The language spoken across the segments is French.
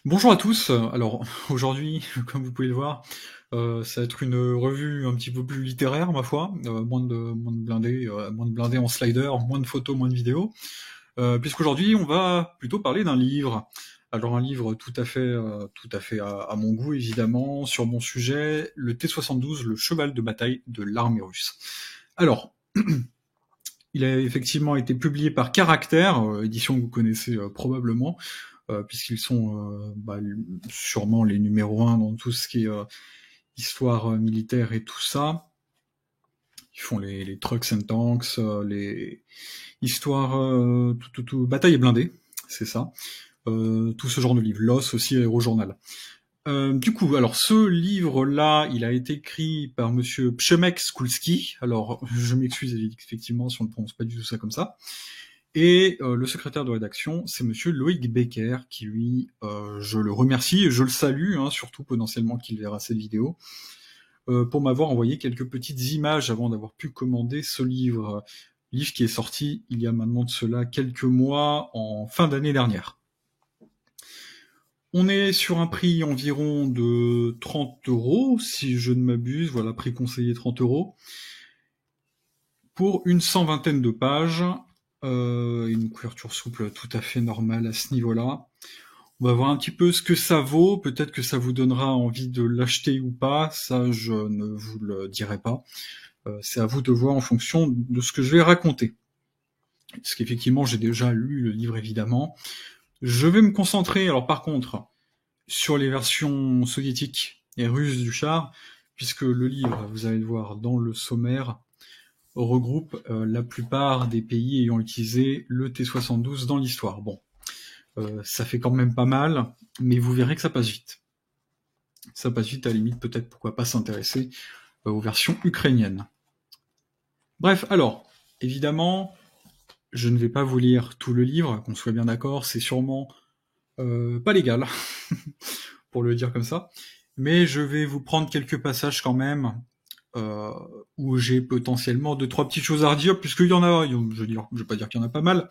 Bonjour à tous. Alors aujourd'hui, comme vous pouvez le voir, ça va être une revue un petit peu plus littéraire, ma foi. Moins de blindés en slider, moins de photos, moins de vidéos. Puisqu'aujourd'hui, on va plutôt parler d'un livre. Alors un livre tout à fait à mon goût, évidemment, sur mon sujet, le T-72, le cheval de bataille de l'armée russe. Alors, il a effectivement été publié par Caractère, édition que vous connaissez probablement, puisqu'ils sont sûrement les numéros 1 dans tout ce qui est histoire militaire et tout ça. Ils font les trucks and tanks, les histoires, bataille et blindés, c'est ça. Tout ce genre de livres. L'os aussi, Aérojournal. Du coup, alors ce livre-là, il a été écrit par monsieur Przemek Skulski. Alors, je m'excuse effectivement si on ne prononce pas du tout ça comme ça. Et le secrétaire de rédaction, c'est monsieur Loïc Becker, qui lui, je le remercie et je le salue, hein, surtout potentiellement qu'il verra cette vidéo, pour m'avoir envoyé quelques petites images avant d'avoir pu commander ce livre. Livre qui est sorti il y a maintenant de cela quelques mois, en fin d'année dernière. On est sur un prix environ de 30 €, si je ne m'abuse, voilà, prix conseillé 30 €, pour une 120aine de pages, une couverture souple tout à fait normale à ce niveau-là. On va voir un petit peu ce que ça vaut, peut-être que ça vous donnera envie de l'acheter ou pas, ça je ne vous le dirai pas. C'est à vous de voir en fonction de ce que je vais raconter. Parce qu'effectivement, j'ai déjà lu le livre, évidemment. Je vais me concentrer, alors par contre, sur les versions soviétiques et russes du char, puisque le livre, vous allez le voir dans le sommaire, regroupe la plupart des pays ayant utilisé le T-72 dans l'histoire. Bon, ça fait quand même pas mal, mais vous verrez que ça passe vite. Ça passe vite, à la limite, peut-être pourquoi pas s'intéresser aux versions ukrainiennes. Bref, alors, évidemment, je ne vais pas vous lire tout le livre, qu'on soit bien d'accord, c'est sûrement pas légal, pour le dire comme ça, mais je vais vous prendre quelques passages quand même, où j'ai potentiellement deux, trois petites choses à redire, puisqu'il y en a, je vais pas dire qu'il y en a pas mal,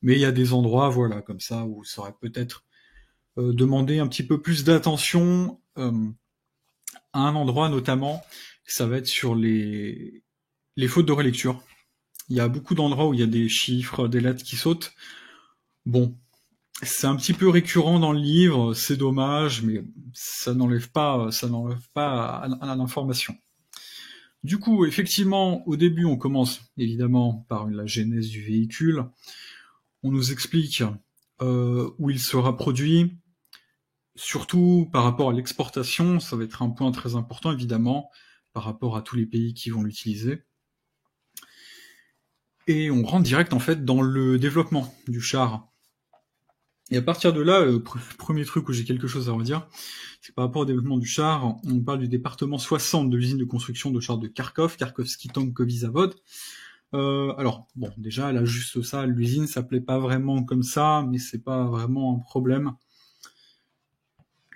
mais il y a des endroits, voilà, comme ça, où ça aurait peut-être demandé un petit peu plus d'attention, à un endroit notamment, ça va être sur les fautes de relecture. Il y a beaucoup d'endroits où il y a des chiffres, des lettres qui sautent. Bon, c'est un petit peu récurrent dans le livre, c'est dommage, mais ça n'enlève pas à l'information. Du coup, effectivement, au début, on commence évidemment par la genèse du véhicule. On nous explique où il sera produit, surtout par rapport à l'exportation, ça va être un point très important évidemment, par rapport à tous les pays qui vont l'utiliser. Et on rentre direct en fait dans le développement du char. Et à partir de là, premier truc où j'ai quelque chose à redire, c'est par rapport au développement du char, on parle du département 60 de l'usine de construction de chars de Kharkov, Kharkovsky Tankovy Zavod. Alors, bon, déjà, là, juste ça, l'usine s'appelait pas vraiment comme ça, mais c'est pas vraiment un problème.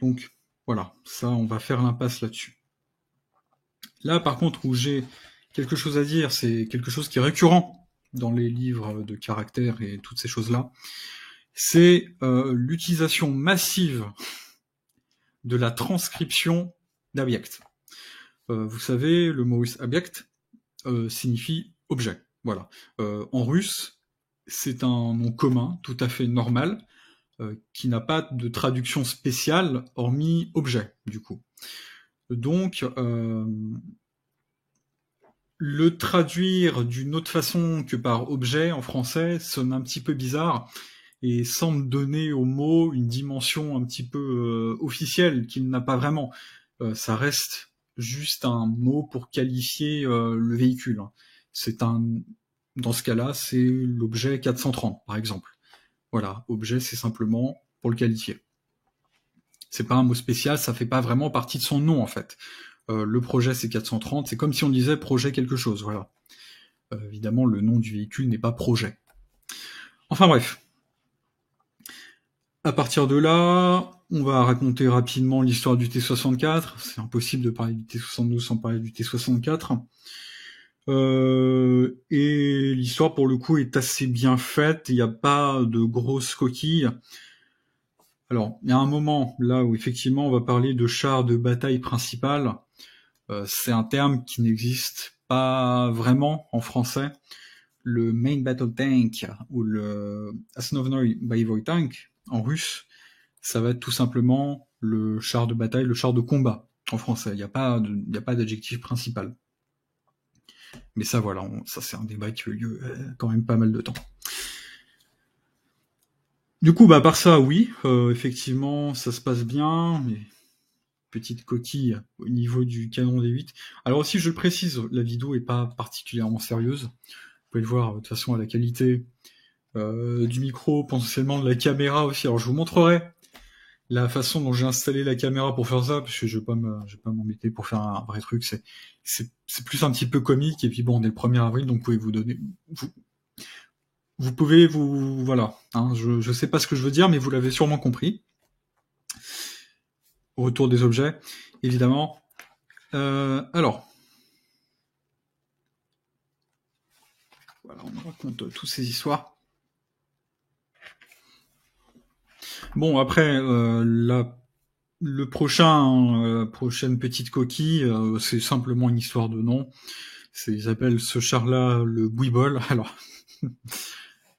Donc, voilà, ça, on va faire l'impasse là-dessus. Là, par contre, où j'ai quelque chose à dire, c'est quelque chose qui est récurrent dans les livres de caractère et toutes ces choses-là, c'est l'utilisation massive de la transcription d'object. Vous savez, le mot russe object signifie objet. Voilà. En russe, c'est un nom commun, tout à fait normal, qui n'a pas de traduction spéciale, hormis objet, du coup. Donc, le traduire d'une autre façon que par objet en français sonne un petit peu bizarre et semble donner au mot une dimension un petit peu officielle qu'il n'a pas vraiment. Ça reste juste un mot pour qualifier le véhicule. Dans ce cas-là, c'est l'objet 430, par exemple. Voilà, objet, c'est simplement pour le qualifier. C'est pas un mot spécial, ça fait pas vraiment partie de son nom, en fait. Le projet, c'est 430, c'est comme si on disait projet quelque chose, voilà. Évidemment, le nom du véhicule n'est pas projet. Enfin bref. À partir de là, on va raconter rapidement l'histoire du T-64. C'est impossible de parler du T-72 sans parler du T-64. Et l'histoire, pour le coup, est assez bien faite. Il n'y a pas de grosses coquilles. Alors, il y a un moment là où effectivement on va parler de char de bataille principal. C'est un terme qui n'existe pas vraiment en français. Le Main Battle Tank ou le Основной боевой tank en russe, ça va être tout simplement le char de bataille, le char de combat en français. Il n'y a pas d'adjectif principal. Mais ça, voilà, ça c'est un débat qui a eu lieu quand même pas mal de temps. Du coup, par ça, oui, effectivement, ça se passe bien. Mais petite coquille au niveau du canon D8. Alors aussi, je le précise, la vidéo est pas particulièrement sérieuse. Vous pouvez le voir de toute façon à la qualité du micro, potentiellement de la caméra aussi. Alors je vous montrerai la façon dont j'ai installé la caméra pour faire ça, parce que je vais pas m'embêter pour faire un vrai truc. C'est plus un petit peu comique. Et puis bon, on est le 1er avril, donc vous pouvez voilà. Hein, je sais pas ce que je veux dire, mais vous l'avez sûrement compris. Au retour des objets, évidemment. Alors, voilà, on me raconte toutes ces histoires. Bon, après, prochaine petite coquille, c'est simplement une histoire de nom. Ils appellent ce char-là le Bouibol. Alors,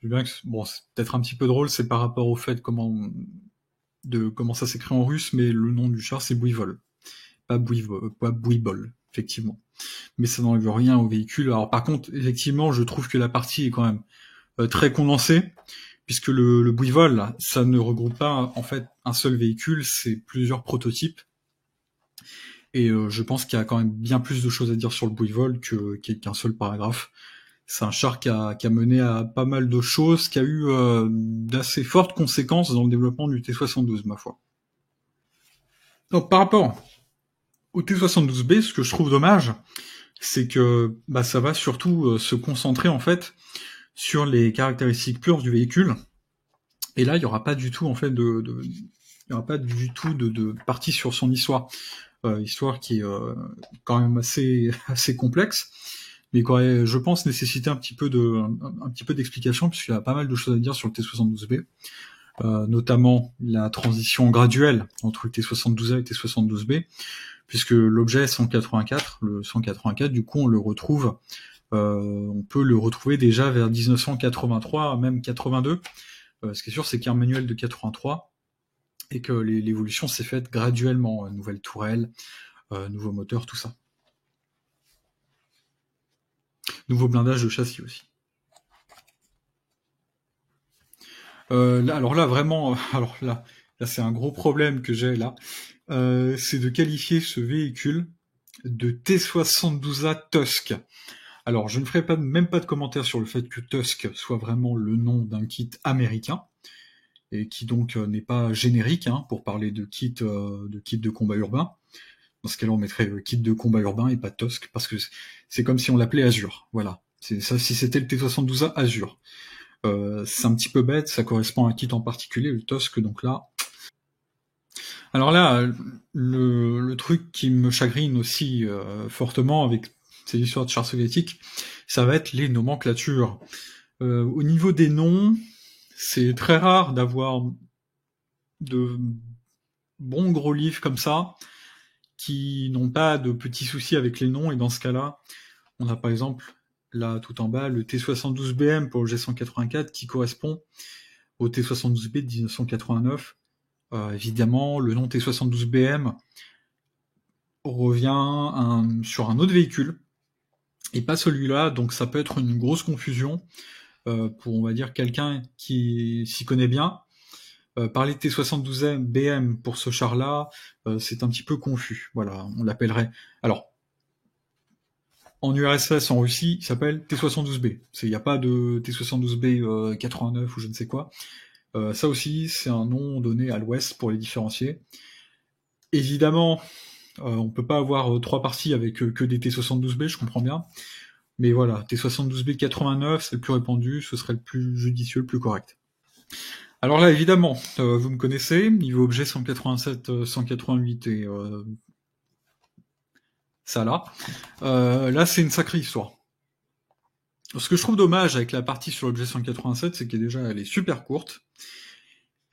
bien que, bon, c'est peut-être un petit peu drôle, c'est par rapport au fait comment ça s'écrit en russe, mais le nom du char c'est Bouivol, pas Bouibol, effectivement. Mais ça n'enlève rien au véhicule. Alors par contre, effectivement, je trouve que la partie est quand même très condensée, puisque le Bouivol, là, ça ne regroupe pas en fait un seul véhicule, c'est plusieurs prototypes. Et je pense qu'il y a quand même bien plus de choses à dire sur le Bouivol qu'un seul paragraphe. C'est un char qui a mené à pas mal de choses, qui a eu d'assez fortes conséquences dans le développement du T-72, ma foi. Donc par rapport au T-72B, ce que je trouve dommage, c'est que ça va surtout se concentrer en fait sur les caractéristiques pures du véhicule. Et là, il y aura pas du tout en fait il y aura pas du tout de partie sur son histoire, histoire qui est quand même assez complexe, mais qui aurait, je pense, nécessité un petit peu d'explication, puisqu'il y a pas mal de choses à dire sur le T-72B, notamment la transition graduelle entre le T-72A et le T-72B, puisque l'objet 184, le 184, du coup, on peut le retrouver déjà vers 1983, même 82. Ce qui est sûr, c'est qu'il y a un manuel de 83 et que l'évolution s'est faite graduellement. Nouvelle tourelle, nouveau moteur, tout ça. Nouveau blindage de châssis aussi. Là, c'est un gros problème que j'ai là. C'est de qualifier ce véhicule de T-72A Tusk. Alors, je ne ferai même pas de commentaire sur le fait que Tusk soit vraiment le nom d'un kit américain, et qui donc n'est pas générique, pour parler de kit de combat urbain. Dans ce cas-là, on mettrait kit de combat urbain et pas Tusk, parce que c'est comme si on l'appelait Azure. Voilà. C'est ça, si c'était le T-72A Azure. C'est un petit peu bête, ça correspond à un kit en particulier, le Tusk, donc là. Alors là, le truc qui me chagrine aussi fortement avec ces histoires de chars soviétiques, ça va être les nomenclatures. Au niveau des noms, c'est très rare d'avoir de bons gros livres comme ça, qui n'ont pas de petits soucis avec les noms, et dans ce cas-là, on a par exemple, là tout en bas, le T-72BM pour le G184 qui correspond au T-72B de 1989. Évidemment, le nom T-72BM revient sur un autre véhicule, et pas celui-là, donc ça peut être une grosse confusion pour, on va dire, quelqu'un qui s'y connaît bien. Parler de T-72BM pour ce char-là, c'est un petit peu confus. Voilà, on l'appellerait... Alors, en URSS, en Russie, il s'appelle T-72B. Il n'y a pas de T-72B 89 ou je ne sais quoi. Ça aussi, c'est un nom donné à l'Ouest pour les différencier. Évidemment, on peut pas avoir 3 parties avec que des T-72B, je comprends bien. Mais voilà, T-72B 89, c'est le plus répandu, ce serait le plus judicieux, le plus correct. Alors là, évidemment, vous me connaissez, niveau objet 187, 188 et ça là. Là, c'est une sacrée histoire. Ce que je trouve dommage avec la partie sur l'objet 187, c'est qu'elle est super courte,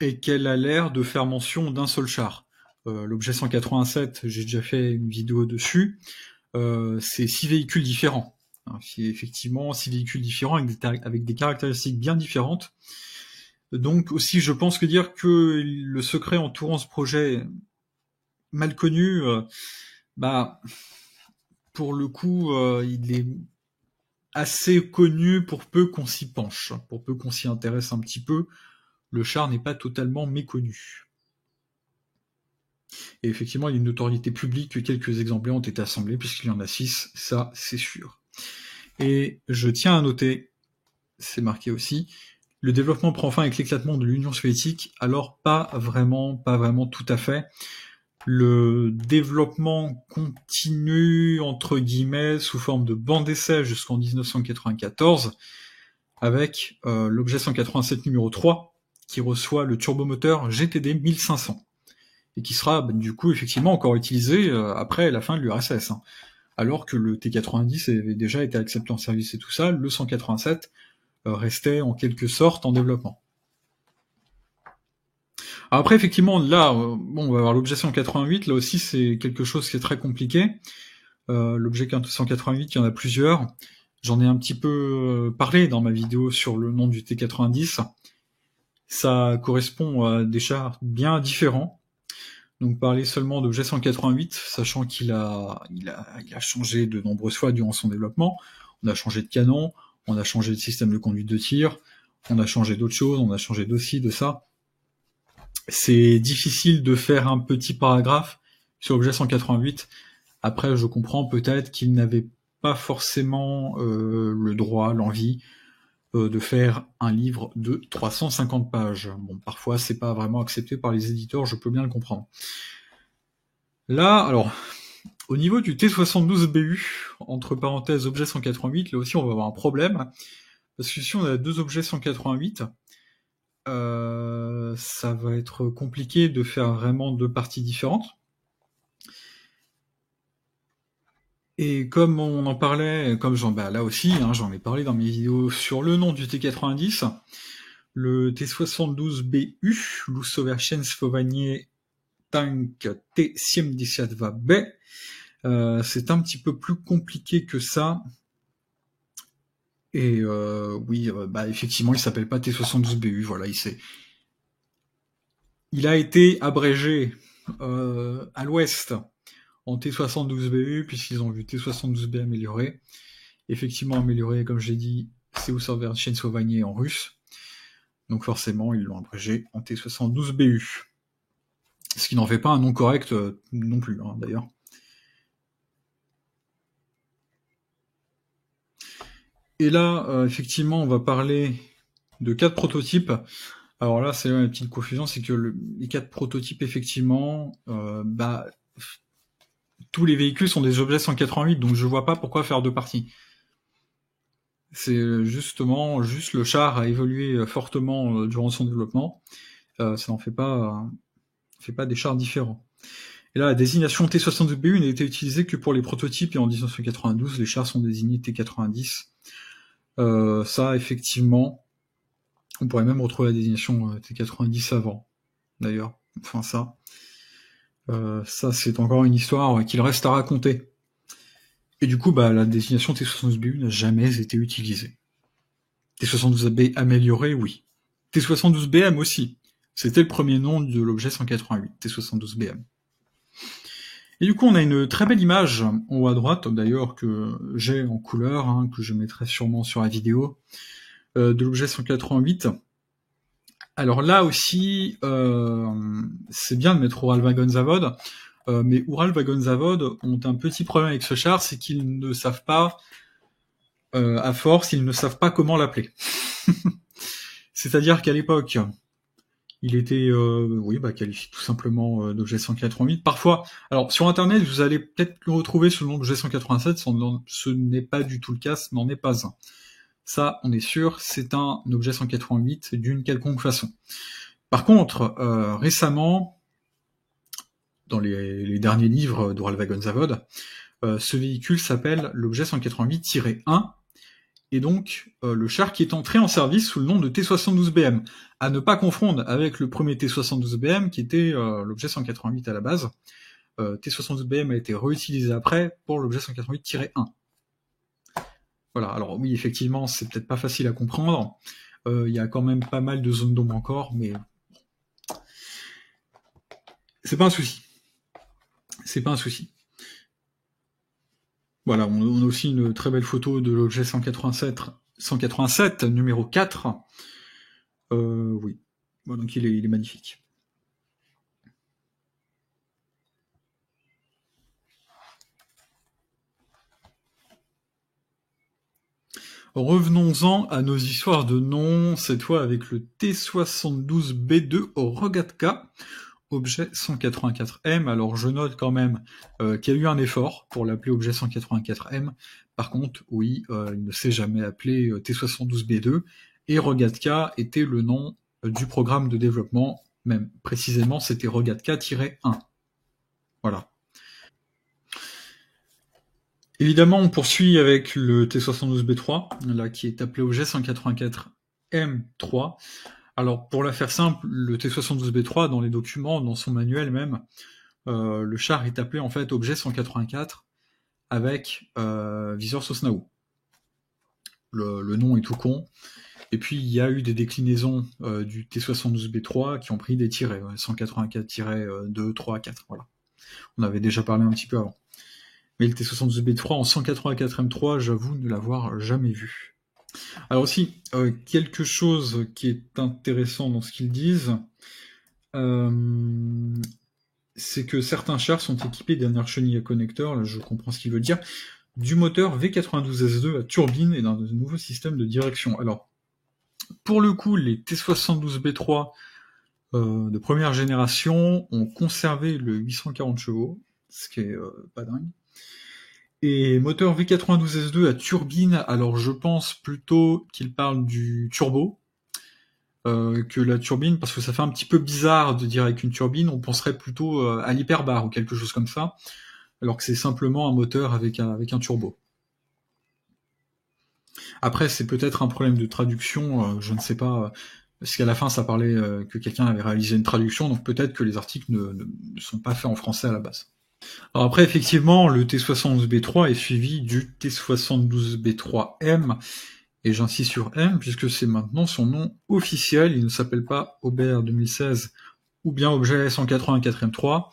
et qu'elle a l'air de faire mention d'un seul char. L'objet 187, j'ai déjà fait une vidéo dessus, c'est 6 véhicules différents. C'est effectivement 6 véhicules différents avec des caractéristiques bien différentes. Donc aussi, je pense que dire que le secret entourant ce projet mal connu, pour le coup, il est assez connu pour peu qu'on s'y penche, pour peu qu'on s'y intéresse un petit peu. Le char n'est pas totalement méconnu. Et effectivement, il y a une notoriété publique que quelques exemplaires ont été assemblés, puisqu'il y en a 6, ça c'est sûr. Et je tiens à noter, c'est marqué aussi, le développement prend fin avec l'éclatement de l'Union soviétique, alors pas vraiment tout à fait. Le développement continue, entre guillemets, sous forme de bande d'essai jusqu'en 1994, avec l'objet 187 numéro 3, qui reçoit le turbomoteur GTD 1500, et qui sera du coup effectivement encore utilisé après la fin de l'URSS. Alors que le T90 avait déjà été accepté en service et tout ça, le 187 restait en quelque sorte en développement. Alors après, effectivement, là, on va avoir l'objet 188, là aussi c'est quelque chose qui est très compliqué. L'objet 188, il y en a plusieurs. J'en ai un petit peu parlé dans ma vidéo sur le nom du T90. Ça correspond à des chars bien différents. Donc parler seulement d'objet 188, sachant qu'il a changé de nombreuses fois durant son développement. On a changé de canon, on a changé de système de conduite de tir, on a changé d'autres choses, on a changé d'aussi, de ça. C'est difficile de faire un petit paragraphe sur l'objet 188. Après, je comprends peut-être qu'il n'avait pas forcément le droit, l'envie de faire un livre de 350 pages. Bon, parfois, c'est pas vraiment accepté par les éditeurs, je peux bien le comprendre. Là, alors, au niveau du T72BU, entre parenthèses objet 188, là aussi on va avoir un problème, parce que si on a deux objets 188, ça va être compliqué de faire vraiment deux parties différentes. Et comme on en parlait, comme là aussi, j'en ai parlé dans mes vidéos sur le nom du T90, le T72BU, Lusoverchensfovanie Tank T-72B, c'est un petit peu plus compliqué que ça. Et oui, effectivement, il s'appelle pas T72BU, voilà, il a été abrégé à l'ouest en T72BU, puisqu'ils ont vu T72B amélioré. Effectivement amélioré, comme j'ai dit, c'est Lusoverchensfovanie en russe. Donc forcément, ils l'ont abrégé en T72BU. Ce qui n'en fait pas un nom correct non plus, d'ailleurs. Et là, effectivement, on va parler de 4 prototypes. Alors là, c'est une petite confusion, c'est que les 4 prototypes, effectivement, tous les véhicules sont des objets 188, donc je vois pas pourquoi faire deux parties. C'est justement, juste le char a évolué fortement durant son développement. Ça n'en fait pas des chars différents. Et là, la désignation T72BU n'a été utilisée que pour les prototypes, et en 1992, les chars sont désignés T90. Ça, effectivement, on pourrait même retrouver la désignation T90 avant, d'ailleurs. Enfin, ça c'est encore une histoire qu'il reste à raconter. Et du coup, la désignation T72BU n'a jamais été utilisée. T72B amélioré, oui. T72BM aussi. C'était le premier nom de l'objet 188, T72BM. Et du coup, on a une très belle image en haut à droite, d'ailleurs, que j'ai en couleur, que je mettrai sûrement sur la vidéo, de l'objet 188. Alors là aussi, c'est bien de mettre Uralvagonzavod, mais Uralvagonzavod ont un petit problème avec ce char, c'est qu'ils ne savent pas, à force, ils ne savent pas comment l'appeler. C'est-à-dire qu'à l'époque, il était qualifié tout simplement d'objet 188. Parfois, alors sur internet, vous allez peut-être le retrouver sous le nom d'objet 187, ce n'est pas du tout le cas, ce n'en est pas un. Ça, on est sûr, c'est un objet 188 d'une quelconque façon. Par contre, récemment, dans les derniers livres d'Uralvagonzavod, ce véhicule s'appelle l'objet 188-1, et donc le char qui est entré en service sous le nom de T72BM, à ne pas confondre avec le premier T72BM qui était l'objet 188 à la base. T72BM a été réutilisé après pour l'objet 188-1. Voilà, alors oui, effectivement, c'est peut-être pas facile à comprendre. Il y a quand même pas mal de zones d'ombre encore, mais c'est pas un souci. C'est pas un souci. Voilà, on a aussi une très belle photo de l'objet 187 numéro 4. Oui, bon, donc il est magnifique. Revenons-en à nos histoires de noms, cette fois avec le T72B2 au Rogatka, objet 184M. Alors je note quand même qu'il y a eu un effort pour l'appeler objet 184M. Par contre, oui, il ne s'est jamais appelé T72B2, et Rogatka était le nom du programme de développement, même précisément c'était Rogatka-1. Voilà. Évidemment, on poursuit avec le T72B3, là, qui est appelé objet 184M3. Alors, pour la faire simple, le T72B3, dans les documents, dans son manuel même, le char est appelé en fait objet 184 avec viseur Sosnao. Le nom est tout con. Et puis, il y a eu des déclinaisons du T72B3 qui ont pris des tirets, 184-2, 3, 4, voilà. On avait déjà parlé un petit peu avant. Mais le T72B3 en 184M3, j'avoue ne l'avoir jamais vu. Alors aussi, quelque chose qui est intéressant dans ce qu'ils disent, c'est que certains chars sont équipés d'un air chenille à connecteur, là je comprends ce qu'il veut dire, du moteur V92S2 à turbine et d'un nouveau système de direction. Alors, pour le coup, les T72B3 de première génération ont conservé le 840 chevaux, ce qui est pas dingue. Et moteur V92S2 à turbine, alors je pense plutôt qu'il parle du turbo que la turbine, parce que ça fait un petit peu bizarre de dire avec une turbine, on penserait plutôt à l'hyperbar ou quelque chose comme ça, alors que c'est simplement un moteur avec un turbo. Après, c'est peut-être un problème de traduction, je ne sais pas, parce qu'à la fin ça parlait que quelqu'un avait réalisé une traduction, donc peut-être que les articles ne sont pas faits en français à la base. Alors après, effectivement, le T72B3 est suivi du T72B3M, et j'insiste sur M, puisque c'est maintenant son nom officiel, il ne s'appelle pas Aubert 2016, ou bien objet 184M3,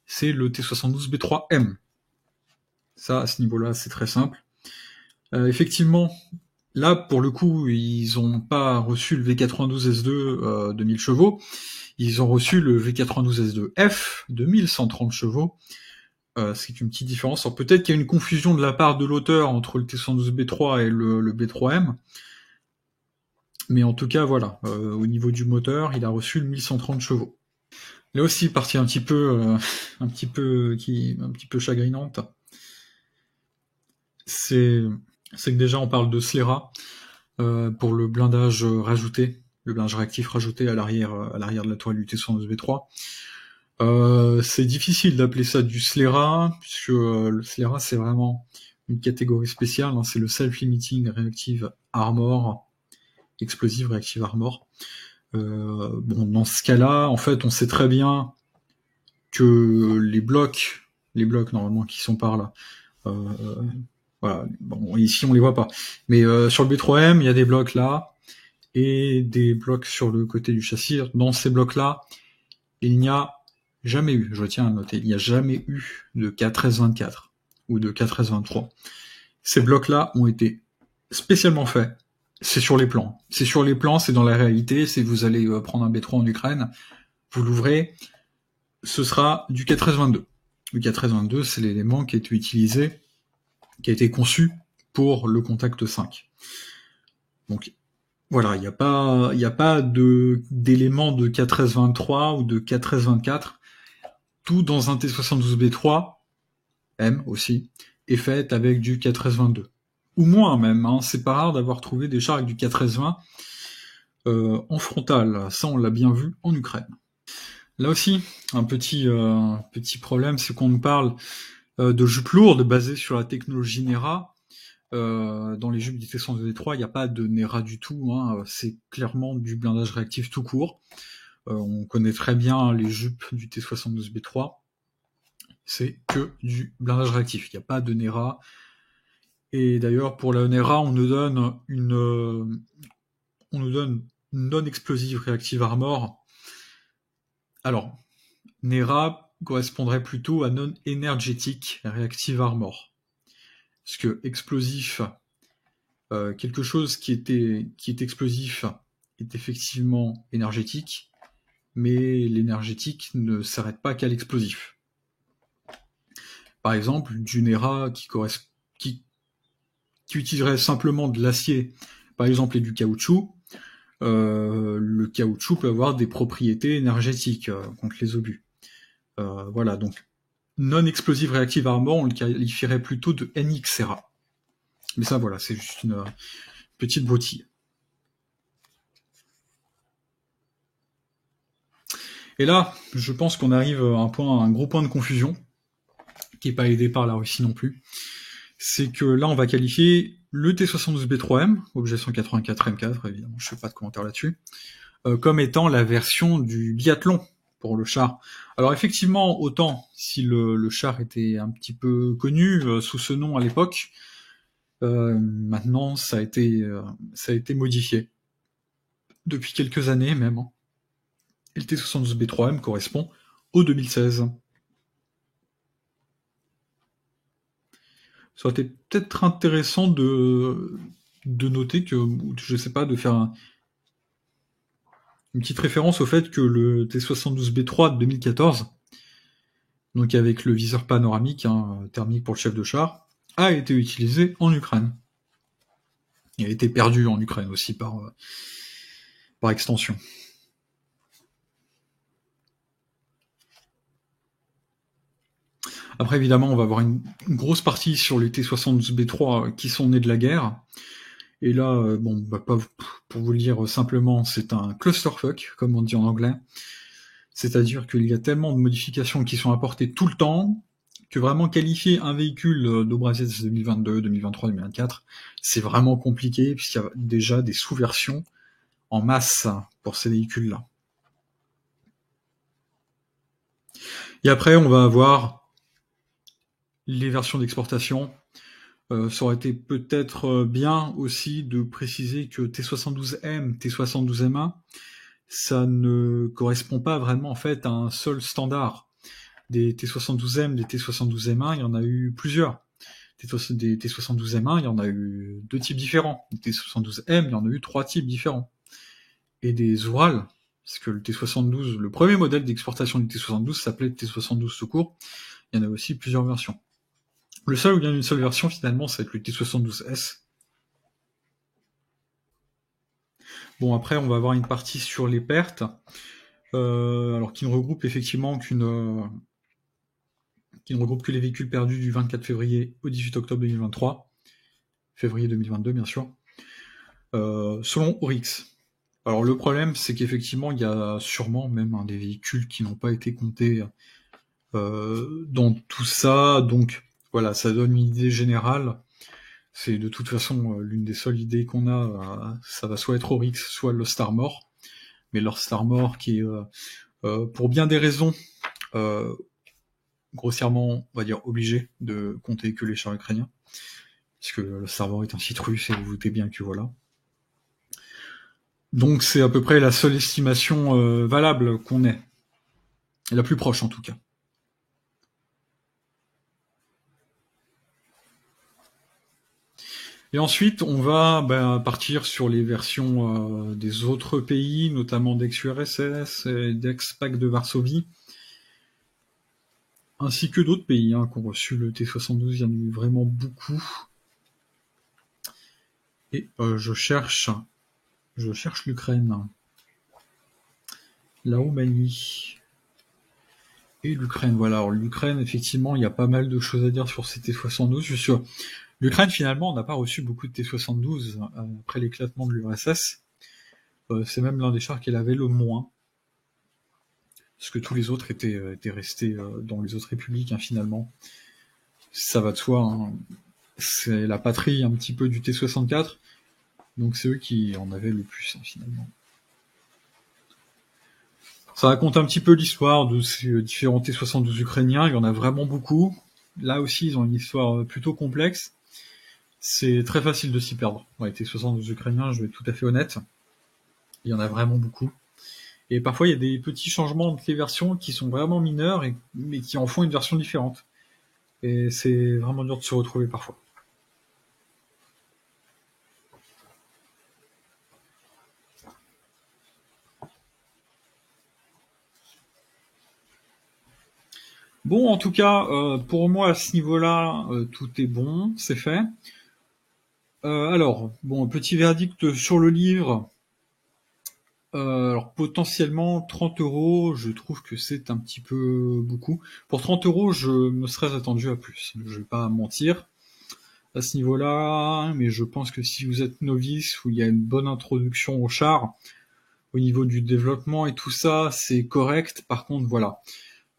c'est le T72B3M. Ça, à ce niveau-là, c'est très simple. Effectivement, là, pour le coup, ils n'ont pas reçu le V92S2 de 1000 chevaux, ils ont reçu le V92S2F de 1130 chevaux, c'est une petite différence. Alors peut-être qu'il y a une confusion de la part de l'auteur entre le T112B3 et le B3M, mais en tout cas voilà, au niveau du moteur, il a reçu le 1130 chevaux. Là aussi, partie un petit peu chagrinante, c'est que déjà on parle de scléra pour le blindage rajouté, le blindage réactif rajouté à l'arrière de la toile du T112B3. C'est difficile d'appeler ça du scléra, puisque le scléra c'est vraiment une catégorie spéciale, hein, c'est le Self-Limiting Reactive Armor, Explosive Reactive Armor. Bon, dans ce cas-là, en fait, on sait très bien que les blocs normalement qui sont par là, voilà, bon, ici on les voit pas, mais sur le B3M, il y a des blocs là, et des blocs sur le côté du châssis. Dans ces blocs-là, il n'y a jamais eu, je tiens à noter, il n'y a jamais eu de K1324 ou de K1323. Ces blocs-là ont été spécialement faits. C'est sur les plans. C'est sur les plans, c'est dans la réalité. Si vous allez prendre un B3 en Ukraine, vous l'ouvrez, ce sera du K1322. Le K1322, c'est l'élément qui a été utilisé, qui a été conçu pour le Contact 5. Donc voilà, il n'y a pas d'éléments de K1323 ou de K1324. Tout dans un T72B3, M aussi, est fait avec du K1322. Ou moins même, hein. C'est pas rare d'avoir trouvé des chars avec du K1320 en frontal. Ça, on l'a bien vu en Ukraine. Là aussi, un petit problème, c'est qu'on nous parle de jupes lourdes basées sur la technologie NERA, Dans les jupes du T-102B3, il n'y a pas de NERA du tout, hein. C'est clairement du blindage réactif tout court. On connaît très bien les jupes du T-72B3. C'est que du blindage réactif. Il n'y a pas de NERA. Et d'ailleurs, pour la NERA, on nous donne une non-explosive reactive armor. Alors, NERA correspondrait plutôt à non-énergétique reactive armor. Parce que explosif, quelque chose qui est explosif est effectivement énergétique, mais l'énergétique ne s'arrête pas qu'à l'explosif. Par exemple, du NERA qui utiliserait simplement de l'acier, par exemple, et du caoutchouc, le caoutchouc peut avoir des propriétés énergétiques contre les obus. Voilà, donc non-explosive reactive armor, on le qualifierait plutôt de NXRA. Mais ça, voilà, c'est juste une petite broutille. Et là, je pense qu'on arrive à un gros point de confusion, qui n'est pas aidé par la Russie non plus. C'est que là, on va qualifier le T-72B3M, objet 184 M4, évidemment, je ne fais pas de commentaire là-dessus, comme étant la version du biathlon pour le char. Alors effectivement, autant si le char était un petit peu connu sous ce nom à l'époque, maintenant ça a été modifié depuis quelques années même. Et le T-72B3M correspond au 2016. Ça aurait été peut-être intéressant de noter que, je sais pas, de faire une petite référence au fait que le T-72B3 de 2014, donc avec le viseur panoramique, thermique pour le chef de char, a été utilisé en Ukraine. Il a été perdu en Ukraine aussi par extension. Après, évidemment, on va avoir une grosse partie sur les T-72B3 qui sont nés de la guerre. Et là, pas pour vous le dire simplement, c'est un clusterfuck, comme on dit en anglais. C'est-à-dire qu'il y a tellement de modifications qui sont apportées tout le temps, que vraiment qualifier un véhicule d'Obraziez 2022, 2023, 2024, c'est vraiment compliqué, puisqu'il y a déjà des sous-versions en masse pour ces véhicules-là. Et après, on va avoir les versions d'exportation. Ça aurait été peut-être bien aussi de préciser que T72M, T72M1, ça ne correspond pas vraiment en fait à un seul standard. Des T72M, des T72M1, il y en a eu plusieurs. Des T72M1, il y en a eu 2 types différents. Des T72M, il y en a eu 3 types différents. Et des Ural, parce que le T72, le premier modèle d'exportation du T72 s'appelait T72 tout court, il y en a aussi plusieurs versions. Le seul où il y a une seule version, finalement, c'est le T72S. Bon, après, on va avoir une partie sur les pertes, alors qui ne regroupe effectivement qui ne regroupe que les véhicules perdus du 24 février au 18 octobre 2023, février 2022, bien sûr, selon Oryx. Alors, le problème, c'est qu'effectivement, il y a sûrement même des véhicules qui n'ont pas été comptés dans tout ça, donc voilà, ça donne une idée générale. C'est de toute façon l'une des seules idées qu'on a, ça va soit être Oryx, soit Lost Armor. Mais Lost Armor qui est, pour bien des raisons, grossièrement, on va dire, obligé de compter que les chars ukrainiens. Puisque Lost Armor est un site russe et vous vous doutez bien que voilà. Donc c'est à peu près la seule estimation valable qu'on ait. La plus proche en tout cas. Et ensuite, on va partir sur les versions des autres pays, notamment d'ex-URSS et d'ex-PAC de Varsovie, ainsi que d'autres pays qui ont reçu le T-72, il y en a eu vraiment beaucoup. Et je cherche l'Ukraine, la Roumanie et l'Ukraine. Voilà, alors l'Ukraine, effectivement, il y a pas mal de choses à dire sur ces T-72. Je suis sûr. L'Ukraine, finalement, n'a pas reçu beaucoup de T-72 après l'éclatement de l'URSS. C'est même l'un des chars qu'elle avait le moins. Parce que tous les autres étaient restés dans les autres républiques, finalement. Ça va de soi. c'est la patrie un petit peu du T64, donc c'est eux qui en avaient le plus, finalement. Ça raconte un petit peu l'histoire de ces différents T72 ukrainiens, il y en a vraiment beaucoup. Là aussi, ils ont une histoire plutôt complexe. C'est très facile de s'y perdre. Ouais, T72 ukrainiens, je vais être tout à fait honnête. Il y en a vraiment beaucoup. Et parfois, il y a des petits changements entre les versions qui sont vraiment mineurs, mais qui en font une version différente. Et c'est vraiment dur de se retrouver parfois. Bon, en tout cas, pour moi, à ce niveau-là, tout est bon, c'est fait. Alors, bon, petit verdict sur le livre. Alors, potentiellement, 30 €, je trouve que c'est un petit peu beaucoup. Pour 30 €, je me serais attendu à plus. Je vais pas mentir à ce niveau-là, mais je pense que si vous êtes novice, où il y a une bonne introduction au char, au niveau du développement et tout ça, c'est correct. Par contre, voilà.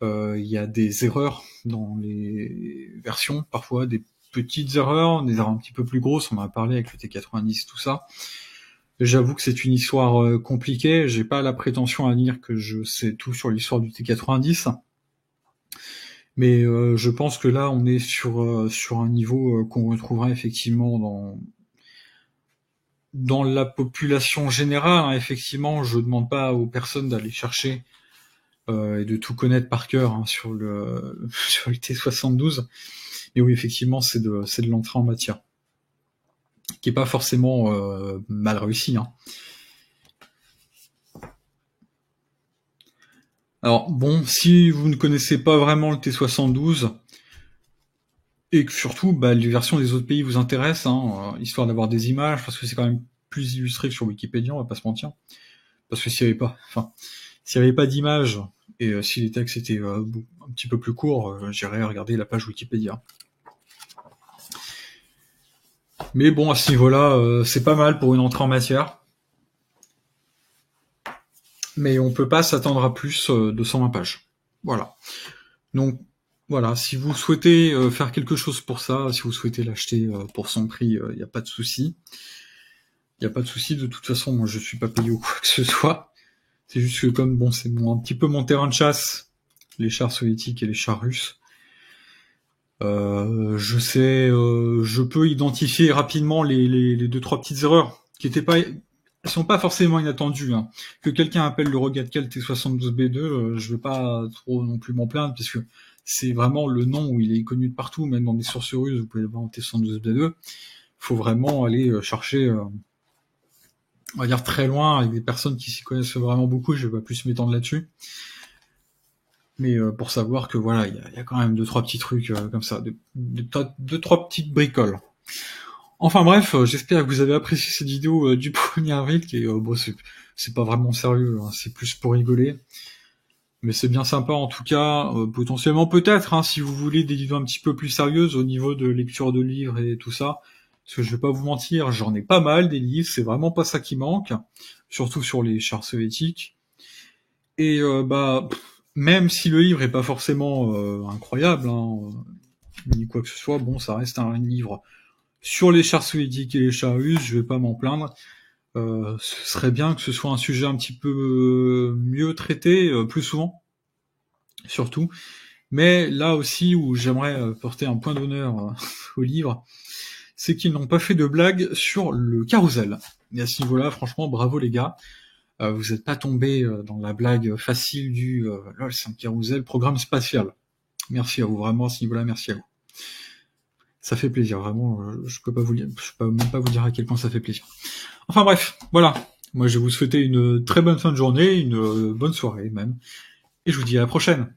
Il y a des erreurs dans les versions, parfois des petites erreurs, des erreurs un petit peu plus grosses, on en a parlé avec le T90, tout ça. J'avoue que c'est une histoire compliquée, j'ai pas la prétention à dire que je sais tout sur l'histoire du T90, mais je pense que là on est sur un niveau qu'on retrouvera effectivement dans la population générale, hein. Effectivement, je demande pas aux personnes d'aller chercher et de tout connaître par cœur, hein, sur le sur le T72. Mais oui, effectivement, c'est de l'entrée en matière, qui est pas forcément mal réussi, hein. Alors bon, si vous ne connaissez pas vraiment le T72 et que surtout les versions des autres pays vous intéressent, hein, histoire d'avoir des images, parce que c'est quand même plus illustré que sur Wikipédia, on va pas se mentir. Parce que s'il y avait pas d'images et si les textes étaient un petit peu plus courts, j'irais regarder la page Wikipédia. Mais bon, à ce niveau-là, c'est pas mal pour une entrée en matière. Mais on peut pas s'attendre à plus de 120 pages. Voilà. Donc, voilà, si vous souhaitez faire quelque chose pour ça, si vous souhaitez l'acheter pour son prix, il n'y a pas de souci. Il n'y a pas de souci, de toute façon, moi je suis pas payé ou quoi que ce soit. C'est juste que comme, bon, c'est un petit peu mon terrain de chasse, les chars soviétiques et les chars russes, je sais, je peux identifier rapidement les 2-3 petites erreurs qui étaient pas, elles sont pas forcément inattendues, hein. Que quelqu'un appelle le Rogatcal T72B2, je veux pas trop non plus m'en plaindre, parce que c'est vraiment le nom où il est connu de partout, même dans des sources russes, vous pouvez le voir en T72B2. Faut vraiment aller chercher, on va dire très loin, avec des personnes qui s'y connaissent vraiment beaucoup, je vais pas plus m'étendre là-dessus. Mais pour savoir que voilà, il y a quand même 2-3 petits trucs comme ça, 2-3 petites bricoles. Enfin bref, j'espère que vous avez apprécié cette vidéo du 1er avril, qui est bon, c'est pas vraiment sérieux, hein, c'est plus pour rigoler. Mais c'est bien sympa en tout cas, potentiellement peut-être, hein, si vous voulez des vidéos un petit peu plus sérieuses au niveau de lecture de livres et tout ça. Parce que je vais pas vous mentir, j'en ai pas mal des livres, c'est vraiment pas ça qui manque, surtout sur les chars soviétiques. Et même si le livre est pas forcément incroyable, hein, ni quoi que ce soit, bon, ça reste un livre sur les chars soviétiques et les chars russes, je vais pas m'en plaindre. Ce serait bien que ce soit un sujet un petit peu mieux traité, plus souvent, surtout. Mais là aussi, où j'aimerais porter un point d'honneur au livre, c'est qu'ils n'ont pas fait de blague sur le carrousel. Et à ce niveau-là, franchement, bravo les gars. Vous n'êtes pas tombé dans la blague facile du lol, c'est un carrousel, programme spatial. Merci à vous, vraiment à ce niveau-là, merci à vous. Ça fait plaisir, vraiment. Je peux même pas vous dire à quel point ça fait plaisir. Enfin bref, voilà. Moi, je vais vous souhaiter une très bonne fin de journée, une bonne soirée même, et je vous dis à la prochaine.